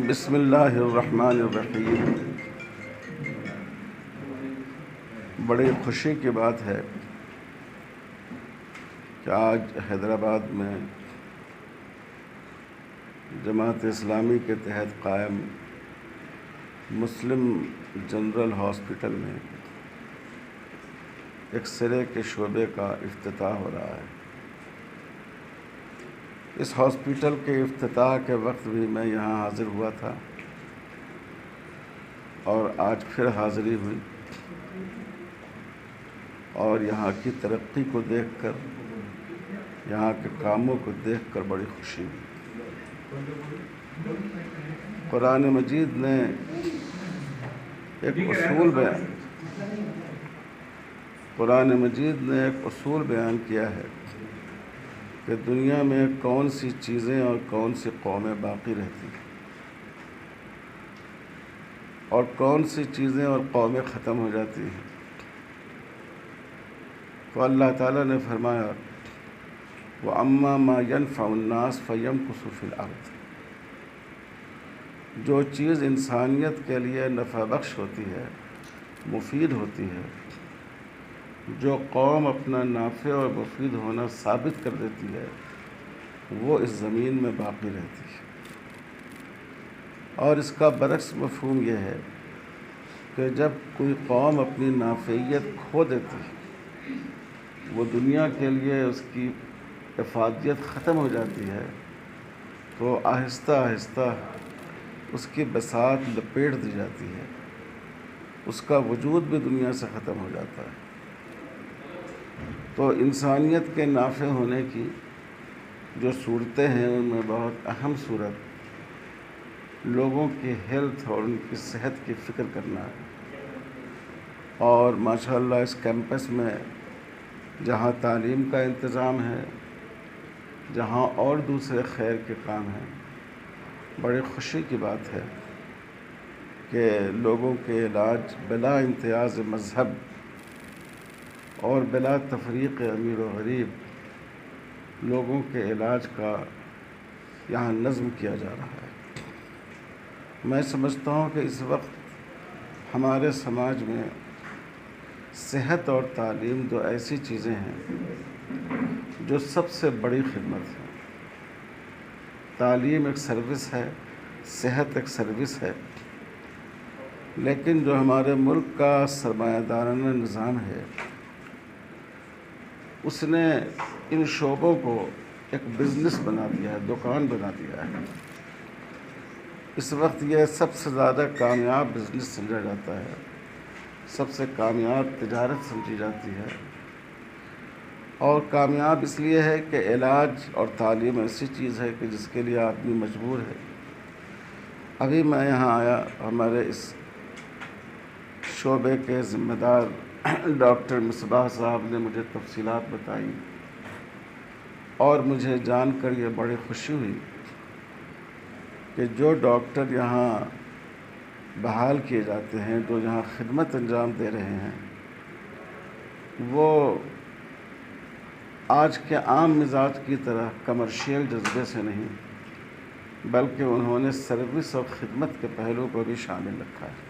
بسم اللہ الرحمن الرحیم۔ بڑی خوشی کی بات ہے کہ آج حیدرآباد میں جماعت اسلامی کے تحت قائم مسلم جنرل ہاسپٹل میں ایکس رے کے شعبے کا افتتاح ہو رہا ہے۔ اس ہاسپٹل کے افتتاح کے وقت بھی میں یہاں حاضر ہوا تھا اور آج پھر حاضری ہوئی، اور یہاں کی ترقی کو دیکھ کر، یہاں کے کاموں کو دیکھ کر بڑی خوشی ہوئی۔ قرآن مجید نے ایک اصول بیان کیا ہے کہ دنیا میں کون سی چیزیں اور کون سی قومیں باقی رہتی ہیں اور کون سی چیزیں اور قومیں ختم ہو جاتی ہیں۔ تو اللہ تعالیٰ نے فرمایا وَأَمَّا مَا يَنْفَعُ النَّاسَ فَيَمْكُثُ فِي الْأَرْضِ، جو چیز انسانیت کے لیے نفع بخش ہوتی ہے، مفید ہوتی ہے، جو قوم اپنا نافع اور مفید ہونا ثابت کر دیتی ہے، وہ اس زمین میں باقی رہتی ہے۔ اور اس کا برعکس مفہوم یہ ہے کہ جب کوئی قوم اپنی نافعیت کھو دیتی ہے، وہ دنیا کے لیے اس کی افادیت ختم ہو جاتی ہے، تو آہستہ آہستہ اس کی بساط لپیٹ دی جاتی ہے، اس کا وجود بھی دنیا سے ختم ہو جاتا ہے۔ تو انسانیت کے نافع ہونے کی جو صورتیں ہیں، ان میں بہت اہم صورت لوگوں کی ہیلتھ اور ان کی صحت کی فکر کرنا ہے۔ اور ماشاءاللہ اس کیمپس میں جہاں تعلیم کا انتظام ہے، جہاں اور دوسرے خیر کے کام ہیں، بڑی خوشی کی بات ہے کہ لوگوں کے علاج بلا امتیاز مذہب اور بلا تفریق امیر و غریب لوگوں کے علاج کا یہاں نظم کیا جا رہا ہے۔ میں سمجھتا ہوں کہ اس وقت ہمارے سماج میں صحت اور تعلیم دو ایسی چیزیں ہیں جو سب سے بڑی خدمت ہے۔ تعلیم ایک سروس ہے، صحت ایک سروس ہے، لیکن جو ہمارے ملک کا سرمایہ دارانہ نظام ہے، اس نے ان شعبوں کو ایک بزنس بنا دیا ہے، دکان بنا دیا ہے۔ اس وقت یہ سب سے زیادہ کامیاب بزنس سمجھا جاتا ہے، سب سے کامیاب تجارت سمجھی جاتی ہے، اور کامیاب اس لیے ہے کہ علاج اور تعلیم ایسی چیز ہے کہ جس کے لیے آدمی مجبور ہے۔ ابھی میں یہاں آیا، ہمارے اس شعبے کے ذمہ دار ڈاکٹر مصباح صاحب نے مجھے تفصیلات بتائی، اور مجھے جان کر یہ بڑی خوشی ہوئی کہ جو ڈاکٹر یہاں بحال کیے جاتے ہیں، جو یہاں خدمت انجام دے رہے ہیں، وہ آج کے عام مزاج کی طرح کمرشیل جذبے سے نہیں، بلکہ انہوں نے سروس اور خدمت کے پہلو کو بھی شامل رکھا ہے۔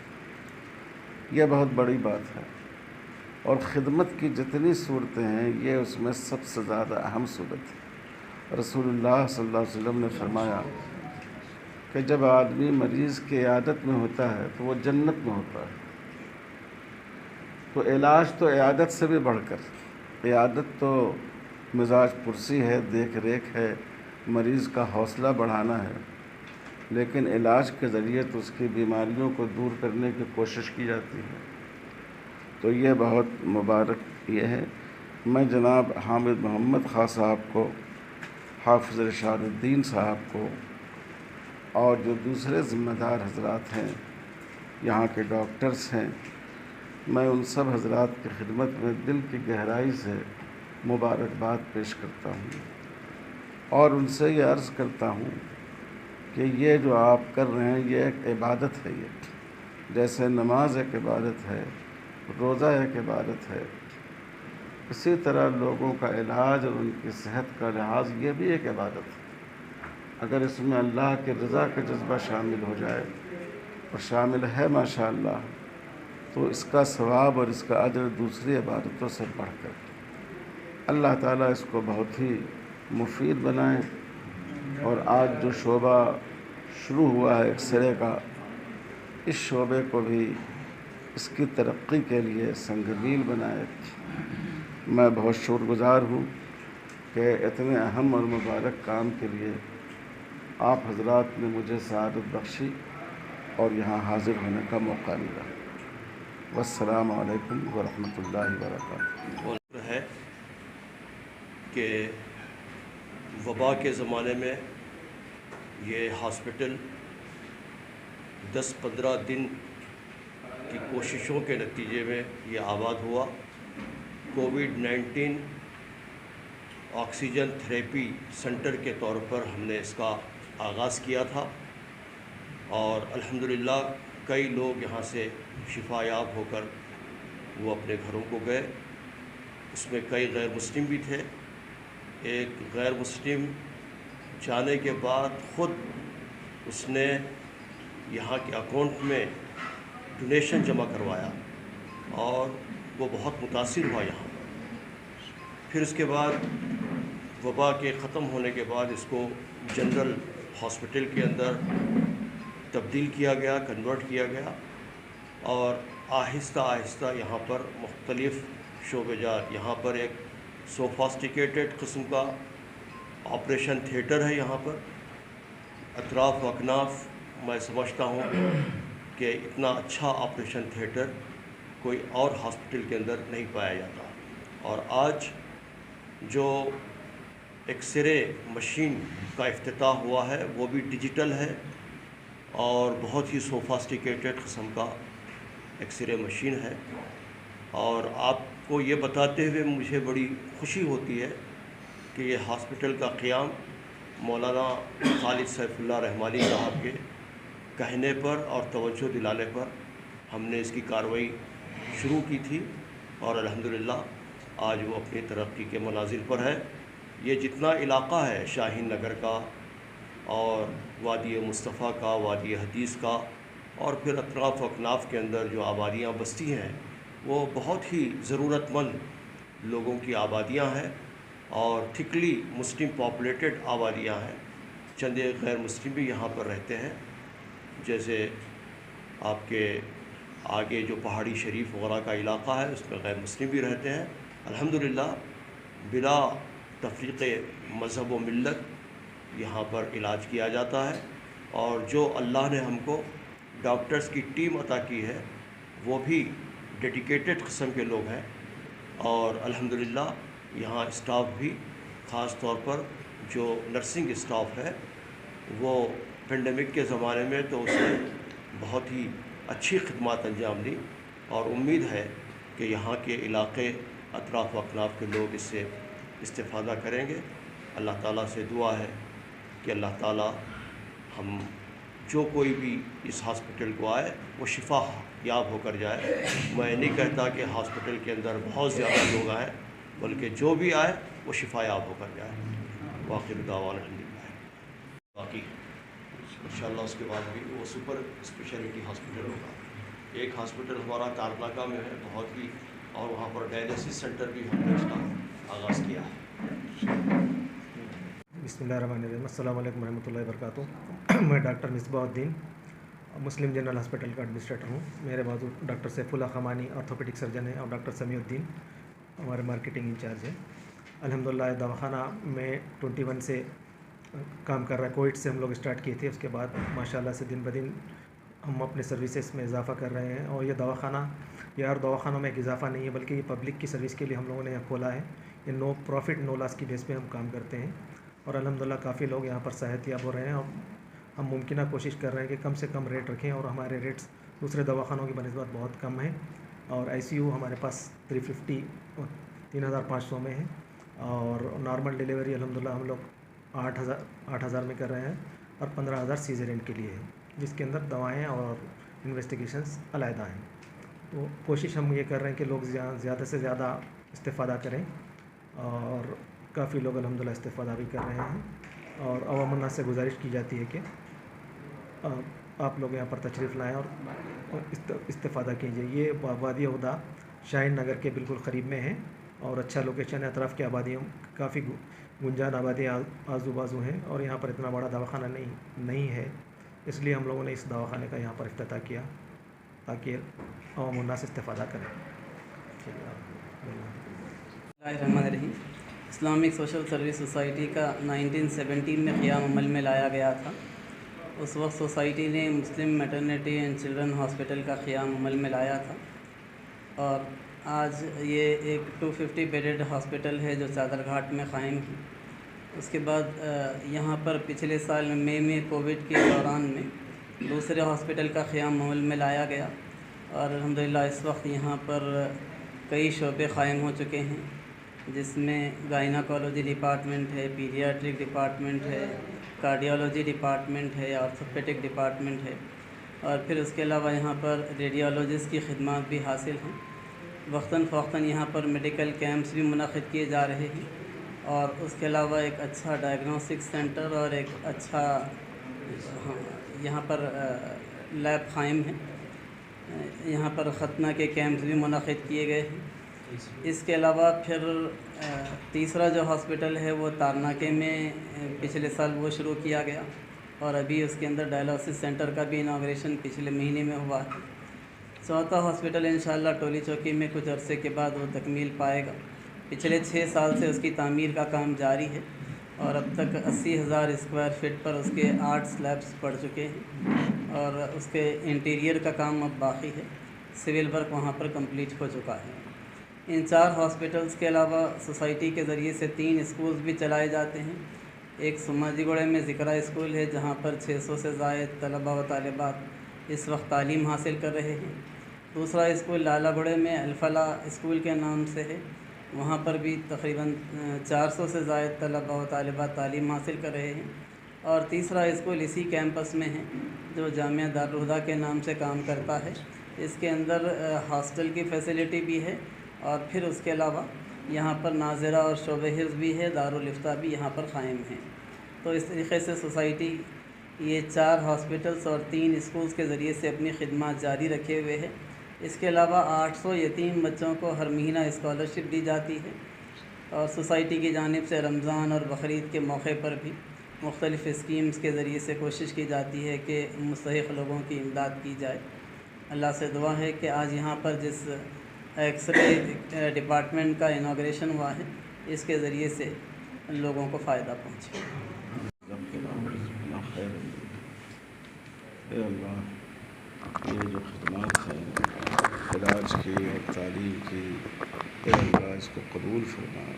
یہ بہت بڑی بات ہے، اور خدمت کی جتنی صورتیں ہیں، یہ اس میں سب سے زیادہ اہم صورت ہے۔ رسول اللہ صلی اللہ علیہ وسلم نے فرمایا کہ جب آدمی مریض کی عیادت میں ہوتا ہے تو وہ جنت میں ہوتا ہے۔ تو علاج تو عیادت سے بھی بڑھ کر، عیادت تو مزاج پرسی ہے، دیکھ ریکھ ہے، مریض کا حوصلہ بڑھانا ہے، لیکن علاج کے ذریعے تو اس کی بیماریوں کو دور کرنے کی کوشش کی جاتی ہے۔ تو یہ بہت مبارک یہ ہے۔ میں جناب حامد محمد خان صاحب کو، حافظ رشاد الدین صاحب کو، اور جو دوسرے ذمہ دار حضرات ہیں، یہاں کے ڈاکٹرز ہیں، میں ان سب حضرات کی خدمت میں دل کی گہرائی سے مبارکباد پیش کرتا ہوں، اور ان سے یہ عرض کرتا ہوں کہ یہ جو آپ کر رہے ہیں یہ ایک عبادت ہے، یہ جیسے نماز ایک عبادت ہے، روزہ ایک عبادت ہے، اسی طرح لوگوں کا علاج اور ان کی صحت کا لحاظ یہ بھی ایک عبادت ہے۔ اگر اس میں اللہ کے رضا کا جذبہ شامل ہو جائے، اور شامل ہے ماشاءاللہ، تو اس کا ثواب اور اس کا اجر دوسری عبادتوں سے بڑھ کر۔ اللہ تعالیٰ اس کو بہت ہی مفید بنائیں، اور آج جو شعبہ شروع ہوا ہے ایکس رے کا، اس شعبے کو بھی اس کی ترقی کے لیے سنگ میل بنائے۔ میں بہت شکر گزار ہوں کہ اتنے اہم اور مبارک کام کے لیے آپ حضرات نے مجھے سعادت بخشی اور یہاں حاضر ہونے کا موقع ملا۔ والسلام علیکم ورحمۃ اللہ وبرکاتہ۔ ہے کہ وبا کے زمانے میں یہ ہاسپٹل 10-15 دن کی کوششوں کے نتیجے میں یہ آباد ہوا۔ کووڈ-19 آکسیجن تھراپی سینٹر کے طور پر ہم نے اس کا آغاز کیا تھا، اور الحمدللہ کئی لوگ یہاں سے شفا یاب ہو کر وہ اپنے گھروں کو گئے۔ اس میں کئی غیر مسلم بھی تھے۔ ایک غیر مسلم جانے کے بعد خود اس نے یہاں کے اکاؤنٹ میں ڈونیشن جمع کروایا، اور وہ بہت متاثر ہوا یہاں۔ پھر اس کے بعد وبا کے ختم ہونے کے بعد اس کو جنرل ہاسپٹل کے اندر تبدیل کیا گیا، کنورٹ کیا گیا، اور آہستہ آہستہ یہاں پر مختلف شعبے جات، یہاں پر ایک سوفاسٹیکیٹڈ قسم کا آپریشن تھیٹر ہے۔ یہاں پر اطراف و اکناف میں سمجھتا ہوں کہ اتنا اچھا آپریشن تھیٹر کوئی اور ہاسپٹل کے اندر نہیں پایا جاتا۔ اور آج جو ایکس رے مشین کا افتتاح ہوا ہے وہ بھی ڈیجیٹل ہے، اور بہت ہی سوفاسٹیکیٹڈ قسم کا ایکس رے مشین ہے۔ اور آپ کو یہ بتاتے ہوئے مجھے بڑی خوشی ہوتی ہے کہ یہ ہاسپٹل کا قیام مولانا خالد سیف اللہ رحمانی صاحب کے کہنے پر اور توجہ دلانے پر ہم نے اس کی کارروائی شروع کی تھی، اور الحمدللہ آج وہ اپنی ترقی کے منازل پر ہے۔ یہ جتنا علاقہ ہے شاہین نگر کا، اور وادی مصطفیٰ کا، وادی حدیث کا، اور پھر اطراف و اکناف کے اندر جو آبادیاں بستی ہیں، وہ بہت ہی ضرورت مند لوگوں کی آبادیاں ہیں، اور تھکلی مسلم پاپولیٹڈ آبادیاں ہیں۔ چند ایک غیر مسلم بھی یہاں پر رہتے ہیں، جیسے آپ کے آگے جو پہاڑی شریف وغیرہ کا علاقہ ہے اس میں غیر مسلم بھی رہتے ہیں۔ الحمدللہ بلا تفریق مذہب و ملت یہاں پر علاج کیا جاتا ہے، اور جو اللہ نے ہم کو ڈاکٹرز کی ٹیم عطا کی ہے وہ بھی ڈیڈیکیٹڈ قسم کے لوگ ہیں، اور الحمدللہ یہاں اسٹاف بھی، خاص طور پر جو نرسنگ اسٹاف ہے، وہ پینڈیمک کے زمانے میں تو اس نے بہت ہی اچھی خدمات انجام دی، اور امید ہے کہ یہاں کے علاقے اطراف و اکناف کے لوگ اس سے استفادہ کریں گے۔ اللہ تعالیٰ سے دعا ہے کہ اللہ تعالیٰ ہم جو کوئی بھی اس ہاسپٹل کو آئے وہ شفا یاب ہو کر جائے۔ میں نہیں کہتا کہ ہاسپٹل کے اندر بہت زیادہ لوگ آئیں، بلکہ جو بھی آئے وہ شفا یاب ہو کر جائے۔ واخر دعوانا الحمدللہ۔ باقی انشاءاللہ اس کے بعد بھی وہ سپر اسپیشلٹی ہاسپٹل ہوگا۔ ایک ہاسپٹل ہمارا تارناکہ میں ہے بہت ہی، اور وہاں پر ڈائلیسس سینٹر بھی ہم نے اس کا آغاز کیا ہے۔ بسم اللہ الرحمن الرحیم۔ السلام علیکم ورحمۃ اللہ وبرکاتہ۔ میں ڈاکٹر مصباح الدین مسلم جنرل ہاسپٹل کا ایڈمنسٹریٹر ہوں۔ میرے بازو doctor Saif Ullah خمانی orthopaedic surgeon ہیں، اور ڈاکٹر سمیع الدین ہمارے مارکیٹنگ انچارج ہیں۔ الحمدللہ دواخانہ میں 21 سے کام کر رہا ہے۔ کووڈ سے ہم لوگ اسٹارٹ کیے تھے، اس کے بعد ماشاءاللہ سے دن بدن ہم اپنے سروسز میں اضافہ کر رہے ہیں، اور یہ دواخانہ یہ اور دواخانوں میں ایک اضافہ نہیں ہے، بلکہ یہ پبلک کی سروس کے لیے ہم لوگوں نے یہاں کھولا ہے۔ یہ نو پروفٹ نو لاس کی بیس پہ ہم کام کرتے ہیں، اور الحمدللہ کافی لوگ یہاں پر صحت یاب ہو رہے ہیں۔ اور ہم ممکنہ کوشش کر رہے ہیں کہ کم سے کم ریٹ رکھیں، اور ہمارے ریٹس دوسرے دواخانوں کی بنسبت بہت کم ہیں، اور آئی سی یو ہمارے پاس 3,500 میں ہے، اور نارمل ڈیلیوری الحمدللہ ہم لوگ 8,000 میں کر رہے ہیں، اور 15,000 سیزرین کے لیے ہے، جس کے اندر دوائیں اور انویسٹیگیشنز علیحدہ ہیں۔ تو کوشش ہم یہ کر رہے ہیں کہ لوگ زیادہ سے زیادہ استفادہ کریں، اور کافی لوگ الحمدللہ استفادہ بھی کر رہے ہیں، اور عوام الناس سے گزارش کی جاتی ہے کہ آپ لوگ یہاں پر تشریف لائیں اور استفادہ کیجیے۔ یہ وادی ہدا شاہین نگر کے بالکل قریب میں ہے، اور اچھا لوکیشن ہے، اطراف کی آبادیوں کافی گنجان آبادی آزو بازو ہیں، اور یہاں پر اتنا بڑا دواخانہ نہیں ہے، اس لیے ہم لوگوں نے اس دواخانے کا یہاں پر افتتاح کیا تاکہ عوام الناس استفادہ کریں۔ الرحمن الرحیم۔ اسلامک سوشل سروس سوسائٹی کا 1917 میں قیام عمل میں لایا گیا تھا۔ اس وقت سوسائٹی نے مسلم میٹرنٹی اینڈ چلڈرن ہاسپٹل کا قیام عمل میں لایا تھا، اور آج یہ ایک 250 بیڈڈ ہاسپٹل ہے جو چادر گھاٹ میں قائم ہے۔ اس کے بعد یہاں پر پچھلے سال مئی میں کووڈ کے دوران میں دوسرے ہاسپٹل کا قیام عمل میں لایا گیا، اور الحمدللہ اس وقت یہاں پر کئی شعبے قائم ہو چکے ہیں، جس میں گائناکالوجی ڈپارٹمنٹ ہے، پیڈیاٹرک ڈپارٹمنٹ ہے، کارڈیالوجی ڈپارٹمنٹ ہے، آرتھوپیڈک ڈپارٹمنٹ ہے، اور پھر اس کے علاوہ یہاں پر ریڈیالوجسٹ کی خدمات بھی حاصل ہیں۔ وقتاً فوقتاً یہاں پر میڈیکل کیمپس بھی منعقد کیے جا رہے ہیں، اور اس کے علاوہ ایک اچھا ڈائگنوسٹک سینٹر اور ایک اچھا یہاں پر لیب قائم ہے۔ یہاں پر ختنہ کے کیمپس بھی منعقد کیے گئے ہیں۔ اس کے علاوہ پھر تیسرا جو ہاسپٹل ہے وہ تارناکے میں پچھلے سال وہ شروع کیا گیا، اور ابھی اس کے اندر ڈائلوسس سینٹر کا بھی اناگریشن پچھلے مہینے میں ہوا ہے۔ چوتھا ہاسپٹل انشاءاللہ ٹولی چوکی میں کچھ عرصے کے بعد وہ تکمیل پائے گا۔ پچھلے 6 سال سے اس کی تعمیر کا کام جاری ہے، اور اب تک 80,000 اسکوائر فٹ پر اس کے 8 سلیبس پڑ چکے ہیں، اور اس کے انٹیریئر کا کام اب باقی ہے۔ سول ورک وہاں پر کمپلیٹ ہو چکا ہے۔ ان 4 ہاسپٹلز کے علاوہ سوسائٹی کے ذریعے سے 3 اسکولز بھی چلائے جاتے ہیں۔ ایک سماجی گوڑے میں ذکرہ اسکول ہے، جہاں پر 600 سے زائد طلباء و طالبات اس وقت تعلیم حاصل کر رہے ہیں۔ دوسرا اسکول لالا گڑھے میں الفلاح اسکول کے نام سے ہے، وہاں پر بھی تقریباً 400 سے زائد طلباء و طالبات تعلیم حاصل کر رہے ہیں۔ اور تیسرا اسکول اسی کیمپس میں ہے، جو جامعہ دارالہدیٰ کے نام سے کام کرتا ہے۔ اس کے اندر ہاسٹل کی فیسلٹی بھی ہے، اور پھر اس کے علاوہ یہاں پر ناظرہ اور شعبہ حفظ بھی ہے، دارالفتہ بھی یہاں پر قائم ہیں۔ تو اس طریقے سے سوسائٹی یہ 4 ہاسپٹلز اور 3 اسکولز کے ذریعے سے اپنی خدمات جاری رکھے ہوئے ہے۔ اس کے علاوہ 800 یتیم بچوں کو ہر مہینہ اسکالرشپ دی جاتی ہے، اور سوسائٹی کی جانب سے رمضان اور بقرعید کے موقع پر بھی مختلف اسکیمز کے ذریعے سے کوشش کی جاتی ہے کہ مستحق لوگوں کی امداد کی جائے۔ اللہ سے دعا ہے کہ آج یہاں پر جس ایکس رے ڈپارٹمنٹ کا اناگریشن ہوا ہے، اس کے ذریعے سے لوگوں کو فائدہ پہنچے۔ اے اللہ، یہ جو خدمات ہیں علاج کی اور تعلیم کی، اے اللہ اس کو قبول فرما،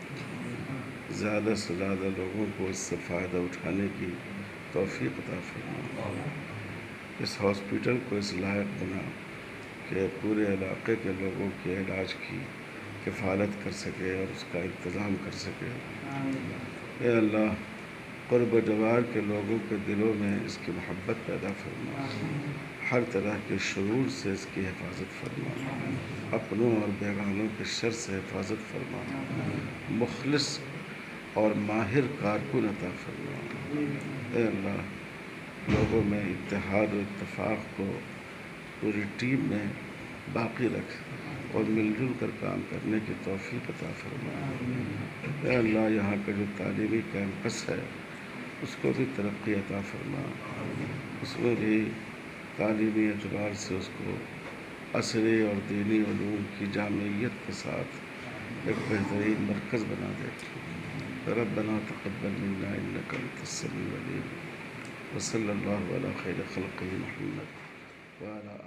زیادہ سے زیادہ لوگوں کو اس سے فائدہ اٹھانے کی توفیق عطا فرما۔ اس ہاسپٹل کو اس لائق بنا کہ پورے علاقے کے لوگوں کے علاج کی کفالت کر سکے اور اس کا انتظام کر سکے۔ اے اللہ، قرب و جوار کے لوگوں کے دلوں میں اس کی محبت پیدا فرما، ہر طرح کے شرور سے اس کی حفاظت فرما، اپنوں اور بیگانوں کے شر سے حفاظت فرما، مخلص اور ماہر کارکن عطا فرما۔ اے اللہ، لوگوں میں اتحاد و اتفاق کو پوری ٹیم میں باقی رکھ اور مل جل کر کام کرنے کی توفیق عطا فرما۔ اے اللہ، یہاں کا جو تعلیمی کیمپس ہے اس کو بھی ترقی عطا فرما، اس میں بھی تعلیمی اعتبار سے اس کو عصری اور دینی علوم کی جامعیت کے ساتھ ایک بہترین مرکز بنا دے۔ ربنا تقبل منا انک انت السمیع العلیم، وصلی اللہ علی خیر خلقہ محمد وعلی